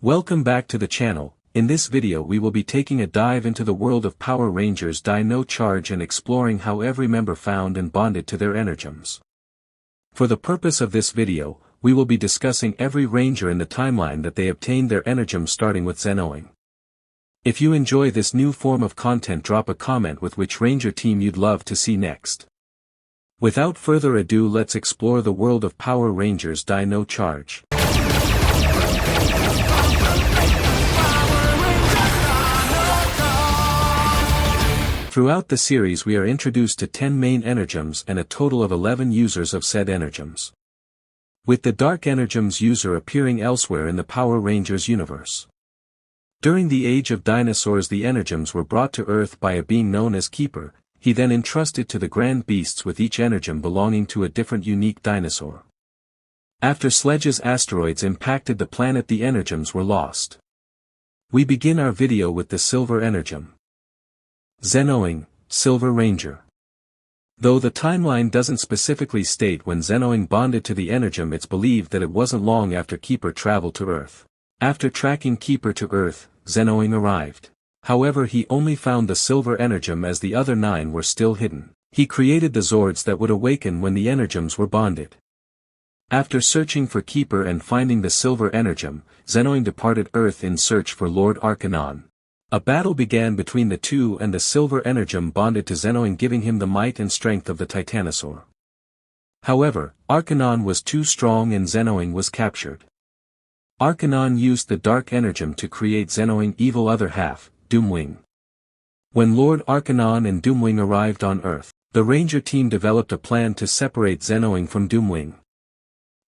Welcome back to the channel. In this video we will be taking a dive into the world of Power Rangers Dino Charge and exploring how every member found and bonded to their Energems. For the purpose of this video, we will be discussing every Ranger in the timeline that they obtained their Energem, starting with Zenoing. If you enjoy this new form of content, drop a comment with which Ranger team you'd love to see next. Without further ado, let's explore the world of Power Rangers Dino Charge. Throughout the series we are introduced to 10 main Energems and a total of 11 users of said Energems, with the Dark Energems user appearing elsewhere in the Power Rangers universe. During the Age of Dinosaurs, the Energems were brought to Earth by a being known as Keeper. He then entrusted to the Grand Beasts with each Energem belonging to a different unique dinosaur. After Sledge's asteroids impacted the planet, the Energems were lost. We begin our video with the Silver Energem. Zenoing, Silver Ranger. Though the timeline doesn't specifically state when Zenoing bonded to the Energem, it's believed that it wasn't long after Keeper traveled to Earth. After tracking Keeper to Earth, Zenoing arrived. However, he only found the Silver Energem as the other 9 were still hidden. He created the Zords that would awaken when the Energems were bonded. After searching for Keeper and finding the Silver Energem, Zenoing departed Earth in search for Lord Arcanon. A battle began between the two and the Silver Energem bonded to Zenoing, giving him the might and strength of the Titanosaur. However, Arcanon was too strong and Zenoing was captured. Arcanon used the Dark Energem to create Zenoing's evil other half, Doomwing. When Lord Arcanon and Doomwing arrived on Earth, the Ranger team developed a plan to separate Zenoing from Doomwing.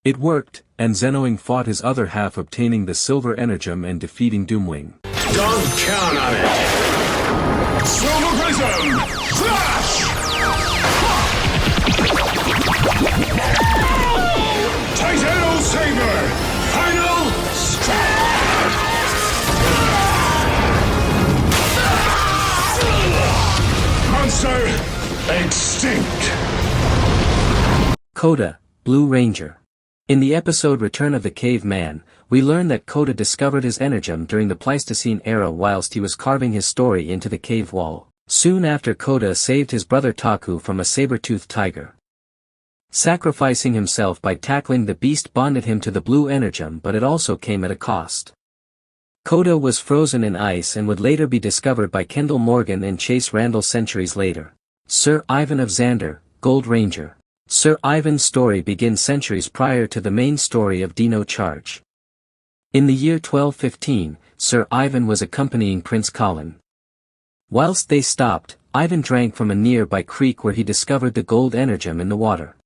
It worked, and Zenoing fought his other half, obtaining the Silver Energem and defeating Doomwing. Don't count on it! Silver Prism! Flash! Titano Saber! Final Strike! Monster extinct! Koda, Blue Ranger. In the episode Return of the Caveman, we learn that Koda discovered his Energem during the Pleistocene era whilst he was carving his story into the cave wall. Soon after, Koda saved his brother Taku from a saber-toothed tiger. Sacrificing himself by tackling the beast bonded him to the Blue Energem, but it also came at a cost. Koda was frozen in ice and would later be discovered by Kendall Morgan and Chase Randall centuries later. Sir Ivan of Xander, Gold Ranger. Sir Ivan's story begins centuries prior to the main story of Dino Charge. In the year 1215, Sir Ivan was accompanying Prince Colin. Whilst they stopped, Ivan drank from a nearby creek where he discovered the gold Energem in the water.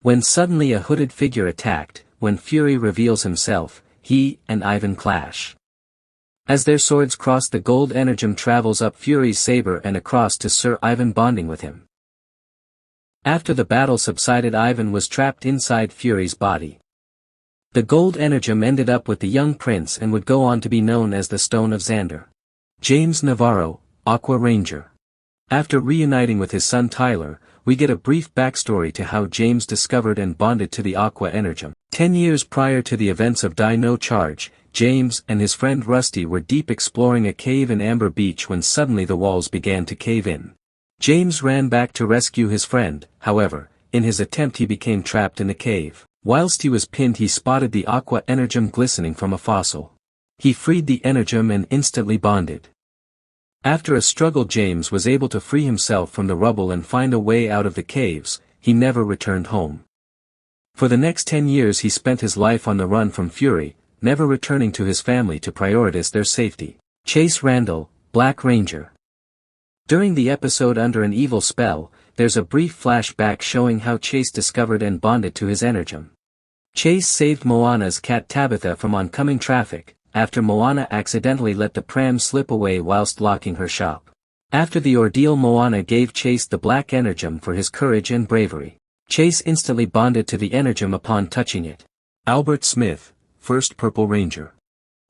When suddenly a hooded figure attacked, when Fury reveals himself, he and Ivan clash. As their swords cross, the gold Energem travels up Fury's saber and across to Sir Ivan, bonding with him. After the battle subsided, Ivan was trapped inside Fury's body. The gold Energem ended up with the young prince and would go on to be known as the Stone of Xander. James Navarro, Aqua Ranger. After reuniting with his son Tyler, we get a brief backstory to how James discovered and bonded to the Aqua Energem. 10 years prior to the events of Dino Charge, James and his friend Rusty were deep exploring a cave in Amber Beach when suddenly the walls began to cave in. James ran back to rescue his friend. However, in his attempt he became trapped in the cave. Whilst he was pinned, he spotted the Aqua Energem glistening from a fossil. He freed the Energem and instantly bonded. After a struggle, James was able to free himself from the rubble and find a way out of the caves. He never returned home. For the next 10 years he spent his life on the run from Fury, never returning to his family to prioritize their safety. Chase Randall, Black Ranger. During the episode Under an Evil Spell, there's a brief flashback showing how Chase discovered and bonded to his Energem. Chase saved Moana's cat Tabitha from oncoming traffic, after Moana accidentally let the pram slip away whilst locking her shop. After the ordeal, Moana gave Chase the Black Energem for his courage and bravery. Chase instantly bonded to the Energem upon touching it. Albert Smith, First Purple Ranger.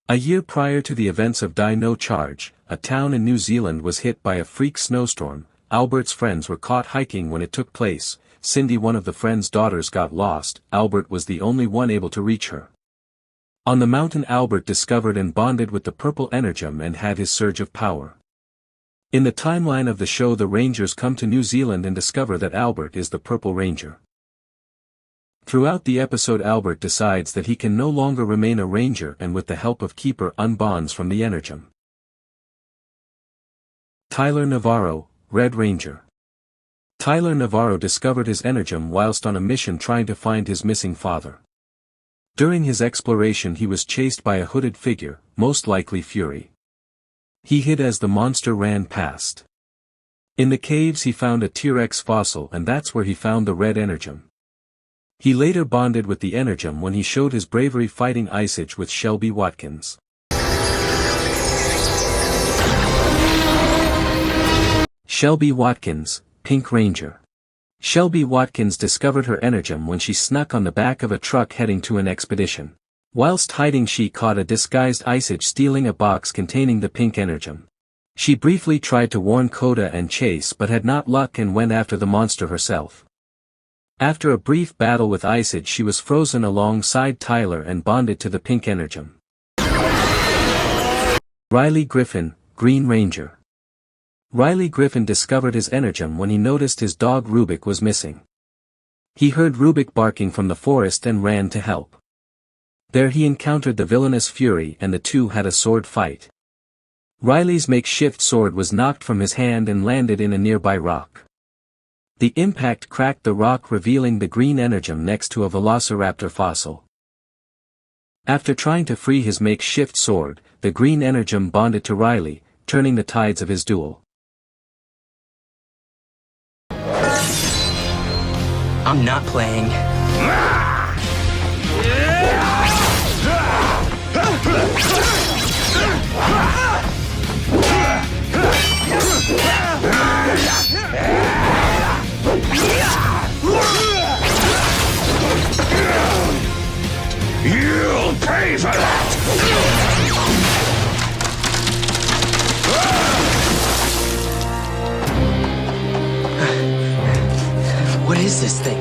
A year prior to the events of Dino Charge, a town in New Zealand was hit by a freak snowstorm. Albert's friends were caught hiking when it took place. Cindy, one of the friends' daughters, got lost. Albert was the only one able to reach her. On the mountain Albert discovered and bonded with the purple Energem and had his surge of power. In the timeline of the show the Rangers come to New Zealand and discover that Albert is the Purple Ranger. Throughout the episode Albert decides that he can no longer remain a Ranger and with the help of Keeper unbonds from the Energem. Tyler Navarro, Red Ranger. Tyler Navarro discovered his Energem whilst on a mission trying to find his missing father. During his exploration he was chased by a hooded figure, most likely Fury. He hid as the monster ran past. In the caves he found a T-Rex fossil and that's where he found the red Energem. He later bonded with the Energem when he showed his bravery fighting Ice Age with Shelby Watkins. Shelby Watkins, Pink Ranger. Shelby Watkins discovered her Energem when she snuck on the back of a truck heading to an expedition. Whilst hiding she caught a disguised Ice Age stealing a box containing the pink Energem. She briefly tried to warn Koda and Chase but had not luck and went after the monster herself. After a brief battle with Ice Age she was frozen alongside Tyler and bonded to the pink Energem. Riley Griffin, Green Ranger. Riley Griffin discovered his Energem when he noticed his dog Rubik was missing. He heard Rubik barking from the forest and ran to help. There he encountered the villainous Fury and the two had a sword fight. Riley's makeshift sword was knocked from his hand and landed in a nearby rock. The impact cracked the rock revealing the green Energem next to a Velociraptor fossil. After trying to free his makeshift sword, the green Energem bonded to Riley, turning the tides of his duel. I'm not playing. You'll pay for that! What is this thing?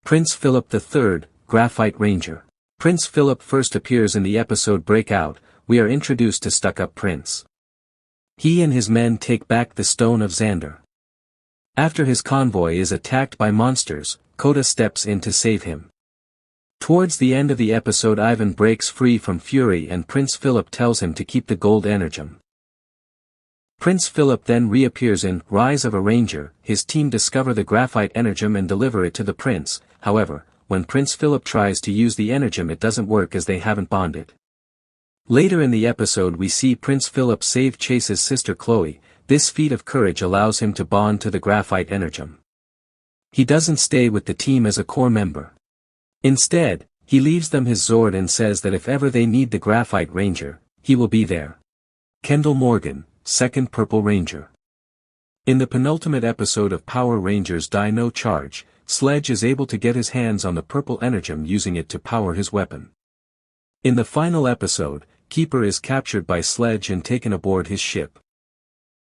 Prince Philip III, Graphite Ranger. Prince Philip first appears in the episode Breakout. We are introduced to Stuck-Up Prince. He and his men take back the Stone of Xander. After his convoy is attacked by monsters, Koda steps in to save him. Towards the end of the episode Ivan breaks free from Fury and Prince Philip tells him to keep the gold Energem. Prince Philip then reappears in Rise of a Ranger. His team discover the Graphite Energem and deliver it to the prince. However, when Prince Philip tries to use the Energem it doesn't work as they haven't bonded. Later in the episode we see Prince Philip save Chase's sister Chloe. This feat of courage allows him to bond to the Graphite Energem. He doesn't stay with the team as a core member. Instead, he leaves them his Zord and says that if ever they need the Graphite Ranger, he will be there. Kendall Morgan, Second Purple Ranger. In the penultimate episode of Power Rangers Dino Charge, Sledge is able to get his hands on the purple Energem using it to power his weapon. In the final episode, Keeper is captured by Sledge and taken aboard his ship.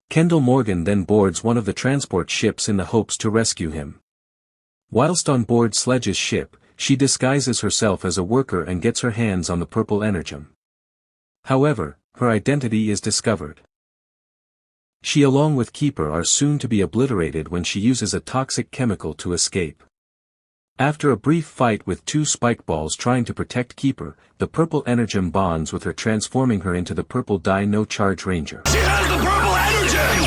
Kendall Morgan then boards one of the transport ships in the hopes to rescue him. Whilst on board Sledge's ship, she disguises herself as a worker and gets her hands on the purple Energem. However, her identity is discovered. She along with Keeper are soon to be obliterated when she uses a toxic chemical to escape. After a brief fight with two spike balls trying to protect Keeper, the purple Energem bonds with her transforming her into the purple Dino Charge Ranger. She has the purple Energem!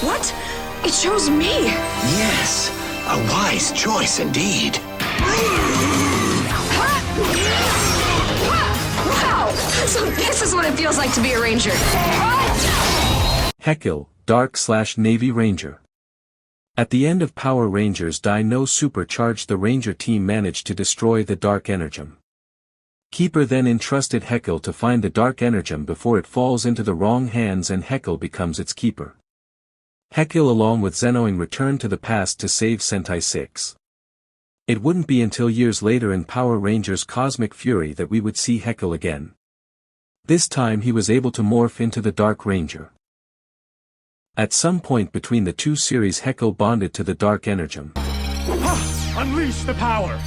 What? It chose me! Yes, a wise choice indeed. Wow! So this is what it feels like to be a ranger. Heckel, Dark/Navy Ranger. At the end of Power Rangers Dino Supercharged, the Ranger team managed to destroy the Dark Energem. Keeper then entrusted Heckel to find the Dark Energem before it falls into the wrong hands and Heckel becomes its keeper. Heckel along with Zenoing return to the past to save Sentai 6. It wouldn't be until years later in Power Rangers Cosmic Fury that we would see Heckel again. This time he was able to morph into the Dark Ranger. At some point between the two series, Hecko bonded to the Dark Energem. Unleash the power!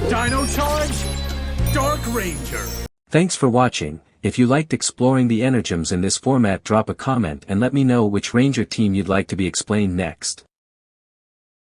Dino charge! Dark Ranger! Thanks for watching. If you liked exploring the Energems in this format, drop a comment and let me know which Ranger team you'd like to be explained next.